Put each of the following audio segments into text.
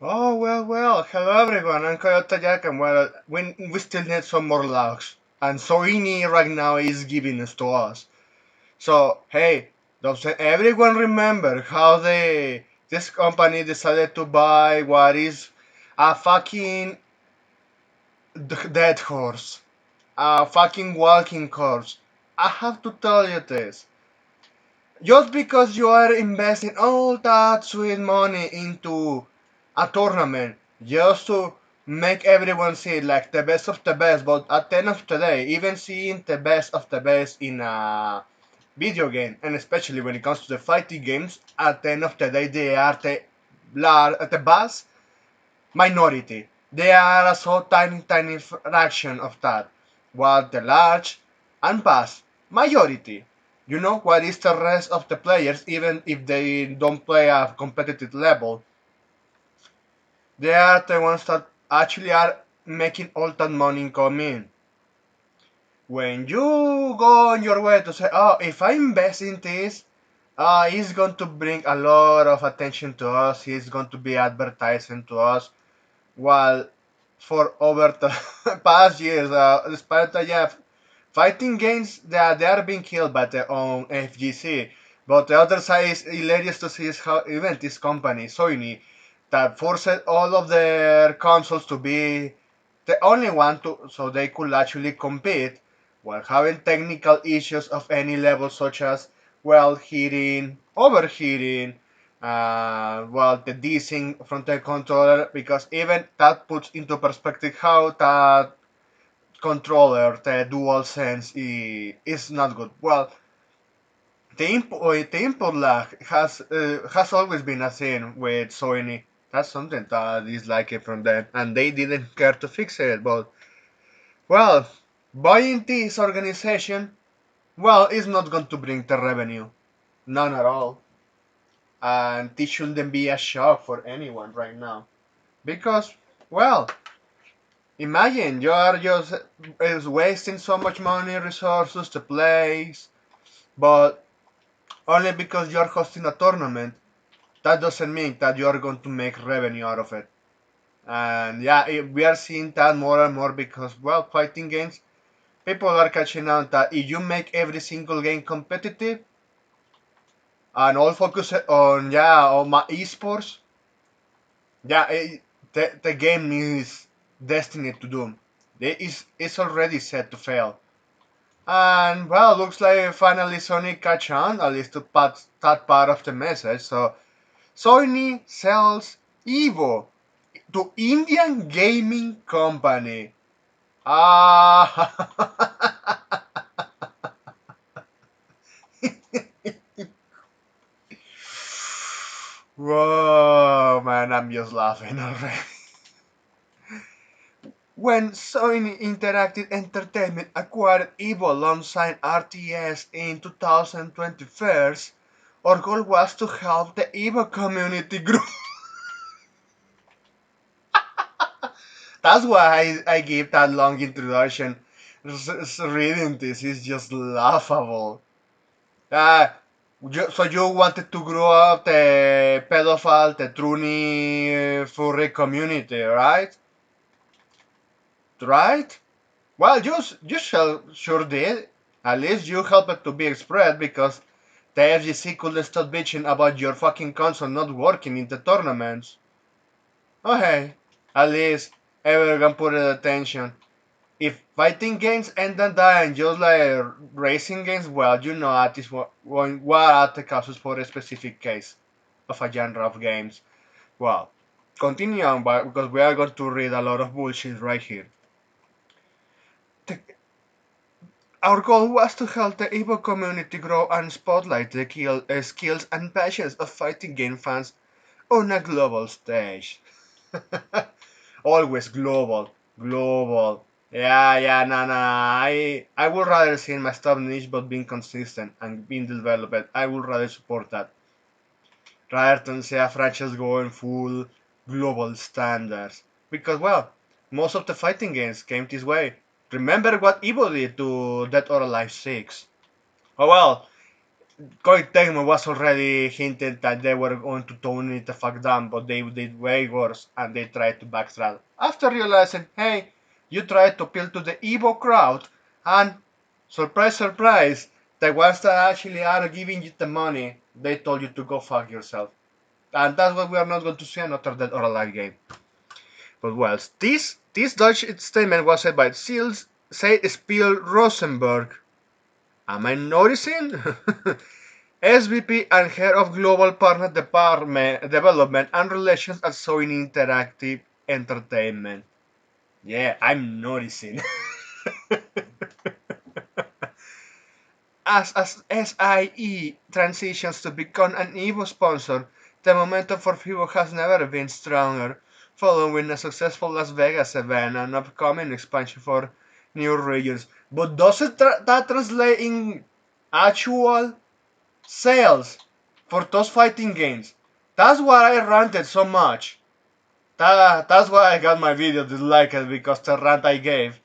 Oh, well, hello everyone, I'm Coyote Jack, and well, we still need some more logs, and Soyny right now is giving it to us. So, hey, does everyone remember how this company decided to buy what is a fucking dead horse? A fucking walking corpse. I have to tell you this. Just because you are investing all that sweet money into a tournament just to make everyone see like the best of the best, but at the end of the day, even seeing the best of the best in a video game, and especially when it comes to the fighting games, at the end of the day, they are the vast minority. They are a so tiny fraction of that, while the large and vast majority. You know what is the rest of the players, even if they don't play at competitive level, they are the ones that actually are making all that money come in. When you go on your way to say, oh, if I invest in this, it's going to bring a lot of attention to us, it's going to be advertising to us, while for over the past years, despite that, yeah, fighting games they are being killed by their own FGC. But the other side is hilarious to see is how even this company, Soyny, that forced all of their consoles to be the only one to so they could actually compete while having technical issues of any level such as well heating, overheating, the desync from the controller, because even that puts into perspective how that controller, the dual sense, is not good. Well, the input lag has always been a thing with Sony. That's something that is like it from them, and they didn't care to fix it. But well, buying this organization, well, is not going to bring the revenue, none at all, and this shouldn't be a shock for anyone right now because, well, imagine you are just is wasting so much money, resources to place, but only because you're hosting a tournament, that doesn't mean that you're going to make revenue out of it. And yeah, we are seeing that more and more because, well, fighting games, people are catching on that if you make every single game competitive and all focus on, yeah, on my esports, yeah, the game is destined to doom. It's already set to fail. And well, looks like finally Sony catch on, at least to that part of the message. So Soyny sells EVO to Indian gaming company. Ah, whoa, man, I'm just laughing already. When Sony Interactive Entertainment acquired EVO alongside RTS in 2021, our goal was to help the EVO community grow. That's why I gave that long introduction. Reading this is just laughable. Uh, so you wanted to grow up the pedophile, the truly furry community, right? Right? Well, you sure did. At least you helped it to be spread because the FGC couldn't stop bitching about your fucking console not working in the tournaments. Oh hey, at least everyone put attention. If fighting games end up dying just like racing games, well, you know that is what are the causes for a specific case of a genre of games. Well, continue on, because we are going to read a lot of bullshit right here. The, our goal was to help the Evo community grow and spotlight the skills and passions of fighting game fans on a global stage. Always global, global. Yeah, nah. I would rather see my stuff niche but being consistent and being developed. I would rather support that rather than say a franchise going full global standards. Because, well, most of the fighting games came this way. Remember what EVO did to Dead or Alive 6? Oh well, Koei Tecmo was already hinted that they were going to tone it the fuck down, but they did way worse and they tried to backtrack. After realizing, hey, you tried to appeal to the EVO crowd, and surprise, surprise, the ones that actually are giving you the money, they told you to go fuck yourself. And that's why we are not going to see another Dead or Alive game. But well, this Dutch statement was said by Seals, said Spiel Rosenberg. Am I noticing? SVP and Head of Global Partner Development and Relations at Soyny Interactive Entertainment. Yeah, I'm noticing. As SIE transitions to become an EVO sponsor, the momentum for EVO has never been stronger, following a successful Las Vegas event and upcoming expansion for new regions. But does that translate in actual sales for those fighting games? That's why I ranted so much. That's why I got my video disliked, because the rant I gave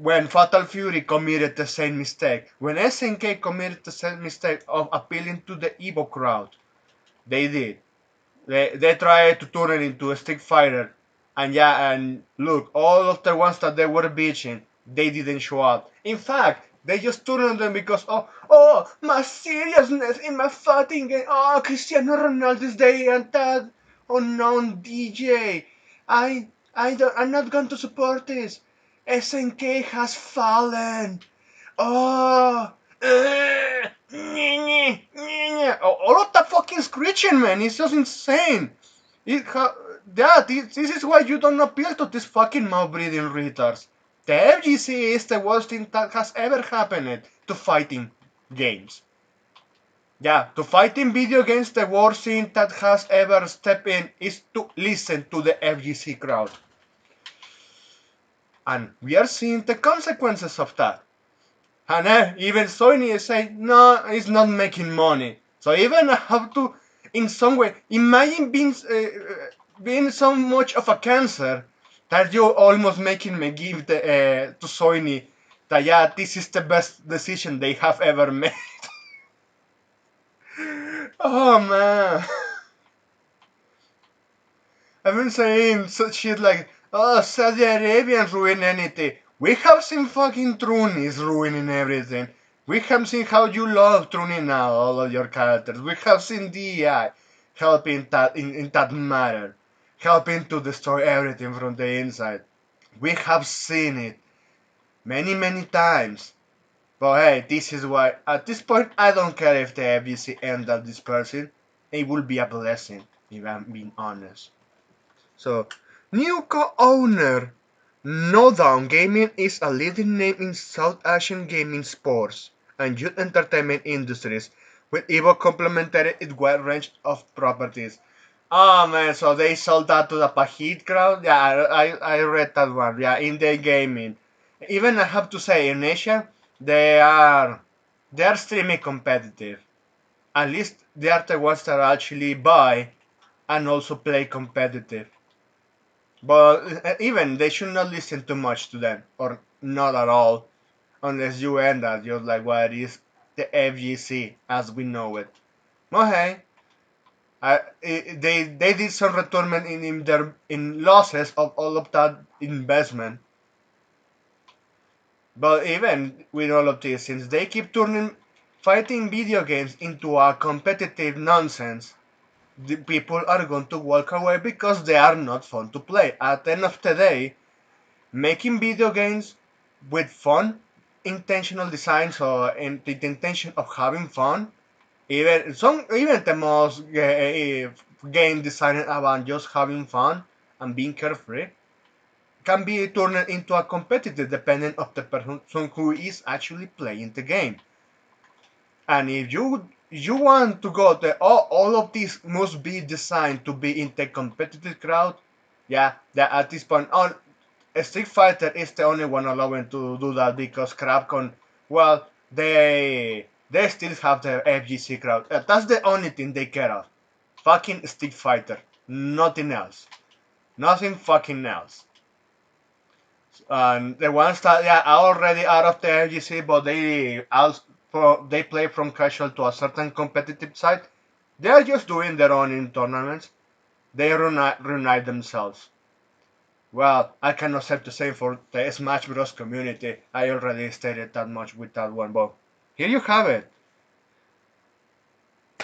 when Fatal Fury committed the same mistake, when SNK committed the same mistake of appealing to the Evo crowd. They did. They tried to turn it into a stick fighter, and yeah, and look, all of the ones that they were bitching, they didn't show up. In fact, they just turned them because my seriousness in my fighting game. Oh, Cristiano Ronaldo's day and that unknown DJ. I'm not going to support this. SNK has fallen. Oh, all of that fucking screeching, man, it's just insane. Yeah, this is why you don't appeal to these fucking mouth breathing retards. The FGC is the worst thing that has ever happened to fighting games. Yeah, to fighting video games, the worst thing that has ever stepped in is to listen to the FGC crowd. And we are seeing the consequences of that. And even Soyny is saying, no, it's not making money. So even I have to, in some way, imagine being so much of a cancer that you're almost making me give to Soyny that, yeah, this is the best decision they have ever made. Oh, man. I've been saying such shit like, oh, Saudi Arabians ruin anything. We have seen fucking Trunis ruining everything. We have seen how you love tuning out all of your characters. We have seen DEI helping that in that matter, helping to destroy everything from the inside. We have seen it many, many times. But hey, this is why at this point I don't care if the FBC end up dispersing. It will be a blessing, if I'm being honest. So, new co-owner No Down Gaming is a leading name in South Asian gaming sports and youth entertainment industries, with EVO complemented its wide range of properties. Oh man, so they sold that to the Pahit crowd? Yeah, I read that one. Yeah, indie gaming. Even I have to say, in Asia, they are they are extremely competitive. At least they are the ones that actually buy and also play competitive. But even they should not listen too much to them, or not at all, unless you end up just like what is the FGC as we know it. Okay, they did some return in losses of all of that investment. But even with all of this, since they keep turning fighting video games into a competitive nonsense, the people are going to walk away because they are not fun to play. At the end of the day, making video games with fun, intentional designs, or in the intention of having fun, even the most game designed about just having fun and being carefree, can be turned into a competitive depending on the person who is actually playing the game. And if you want to go the all of these must be designed to be in the competitive crowd, yeah, that at this point on Street Fighter is the only one allowing to do that, because Capcom, well, they still have the FGC crowd. That's the only thing they care of. Fucking Street Fighter, nothing else, nothing fucking else. And the ones that, yeah, are already out of the FGC, but they also they play from casual to a certain competitive side. They are just doing their own in tournaments. They reunite themselves. Well, I cannot say the same for the Smash Bros. Community. I already stated that much with that one, but here you have it.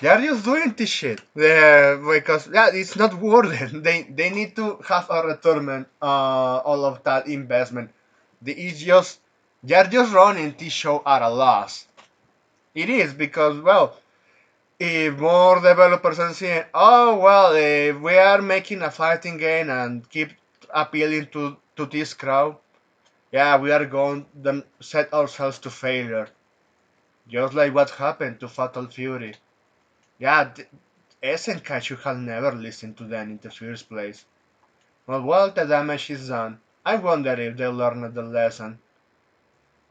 They are just doing this shit. Because yeah, it's not worth it. They need to have a return all of that investment. It's just they are just running this show at a loss. It is because well, if more developers are saying, oh well, if we are making a fighting game and keep appealing to this crowd, yeah, we are going to set ourselves to failure. Just like what happened to Fatal Fury. Yeah, SNK should have never listened to them in the first place. Well, the damage is done. I wonder if they learned the lesson.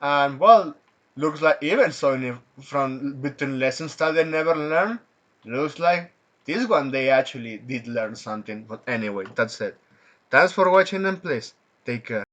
And well, looks like even Sony from between lessons that they never learned, looks like this one they actually did learn something. But anyway, that's it. Thanks for watching and please take care.